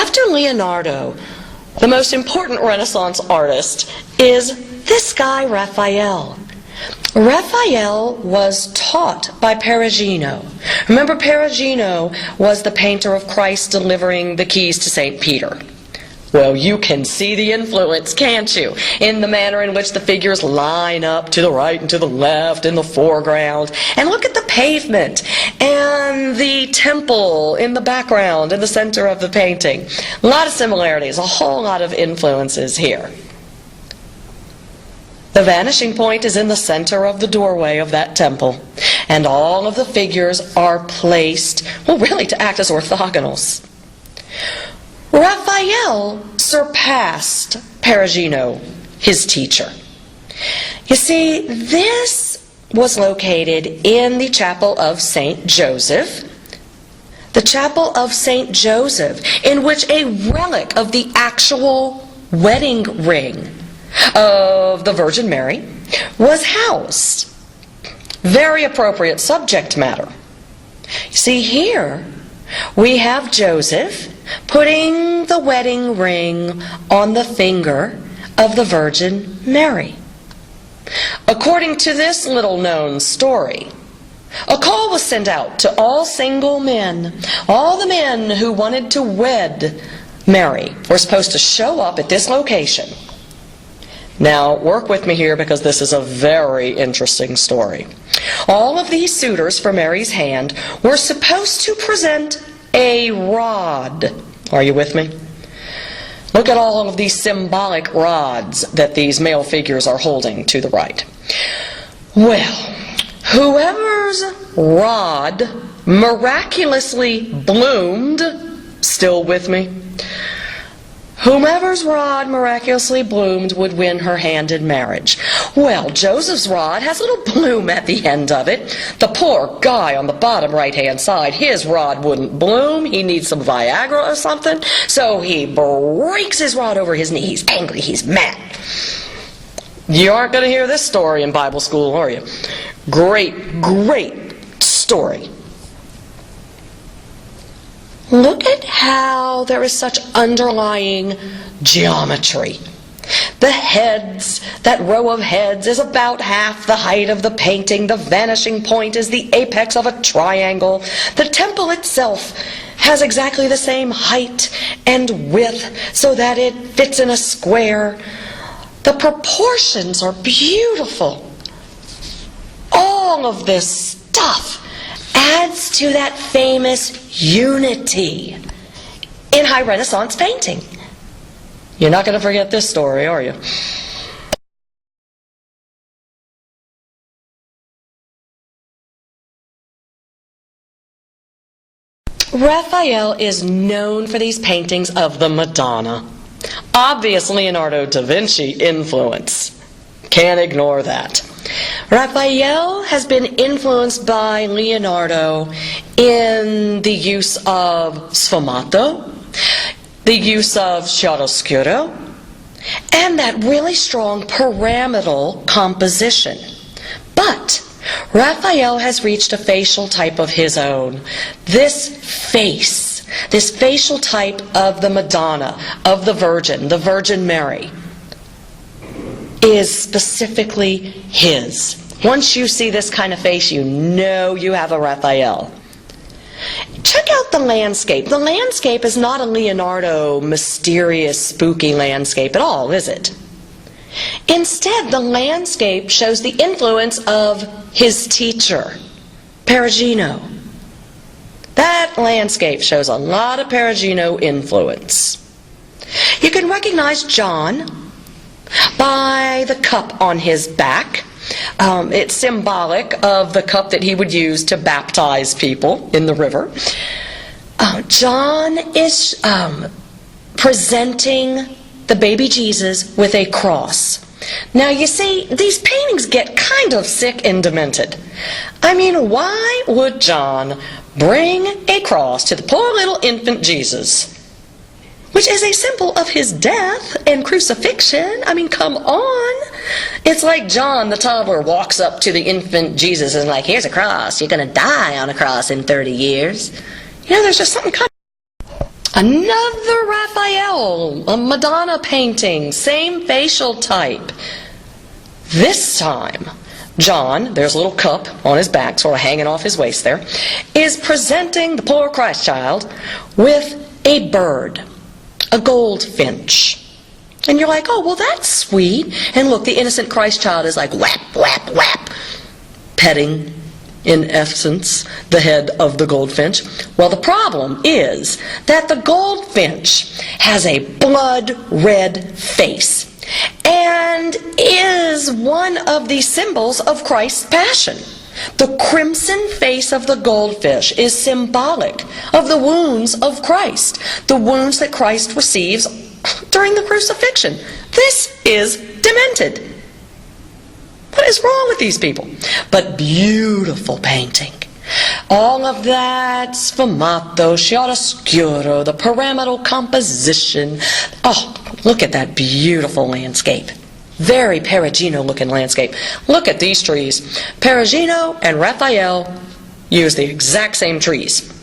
After Leonardo, the most important Renaissance artist is this guy, Raphael. Raphael was taught by Perugino. Remember, Perugino was the painter of Christ delivering the keys to St. Peter. Well, you can see the influence, can't you, in the manner in which the figures line up to the right and to the left in the foreground. And look at the pavement and the temple in the background, in the center of the painting. A lot of similarities, a whole lot of influences here. The vanishing point is in the center of the doorway of that temple, and all of the figures are placed, well, really to act as orthogonals. Raphael surpassed Perugino, his teacher. You see, this was located in the chapel of St. Joseph. The chapel of St. Joseph, in which a relic of the actual wedding ring of the Virgin Mary was housed. Very appropriate subject matter. You see, here we have Joseph putting the wedding ring on the finger of the Virgin Mary. According to this little-known story, a call was sent out to all single men. All the men who wanted to wed Mary were supposed to show up at this location. Now, work with me here because this is a very interesting story. All of these suitors for Mary's hand were supposed to present a rod. Are you with me? Look at all of these symbolic rods that these male figures are holding to the right. Well, whoever's rod miraculously bloomed, still with me? Whomever's rod miraculously bloomed would win her hand in marriage. Well, Joseph's rod has a little bloom at the end of it. The poor guy on the bottom right-hand side, his rod wouldn't bloom. He needs some Viagra or something. So he breaks his rod over his knee. He's angry. He's mad. You aren't going to hear this story in Bible school, are you? Great, great story. Look at how there is such underlying geometry. The heads, that row of heads, is about half the height of the painting. The vanishing point is the apex of a triangle. The temple itself has exactly the same height and width so that it fits in a square. The proportions are beautiful. All of this stuff adds to that famous unity in High Renaissance painting. You're not going to forget this story, are you? Raphael is known for these paintings of the Madonna. Obvious Leonardo da Vinci influence. Can't ignore that. Raphael has been influenced by Leonardo in the use of sfumato, the use of chiaroscuro, and that really strong pyramidal composition. But Raphael has reached a facial type of his own. This face, this facial type of the Madonna, of the Virgin Mary, is specifically his. Once you see this kind of face, you know you have a Raphael. Check out the landscape. The landscape is not a Leonardo mysterious, spooky landscape at all, is it? Instead, the landscape shows the influence of his teacher, Perugino. That landscape shows a lot of Perugino influence. You can recognize John by the cup on his back. It's symbolic of the cup that he would use to baptize people in the river. John is presenting the baby Jesus with a cross. Now, you see, these paintings get kind of sick and demented. I mean, why would John bring a cross to the poor little infant Jesus, which is a symbol of his death and crucifixion? I mean, come on. It's like John the toddler walks up to the infant Jesus and like, here's a cross. You're going to die on a cross in 30 years. You know, there's just something kind of... Another Raphael, a Madonna painting, same facial type. This time, John, there's a little cup on his back, sort of hanging off his waist there, is presenting the poor Christ child with a bird, a goldfinch. And you're like, oh, well, that's sweet. And look, the innocent Christ child is like whap, whap, whap, petting, in essence, the head of the goldfinch. Well, the problem is that the goldfinch has a blood red face and is one of the symbols of Christ's passion. The crimson face of the goldfish is symbolic of the wounds of Christ, the wounds that Christ receives during the crucifixion. This is demented. What is wrong with these people? But beautiful painting. All of that sfumato, chiaroscuro, the pyramidal composition. Oh, look at that beautiful landscape. Very Perugino looking landscape. Look at these trees. Perugino and Raphael use the exact same trees.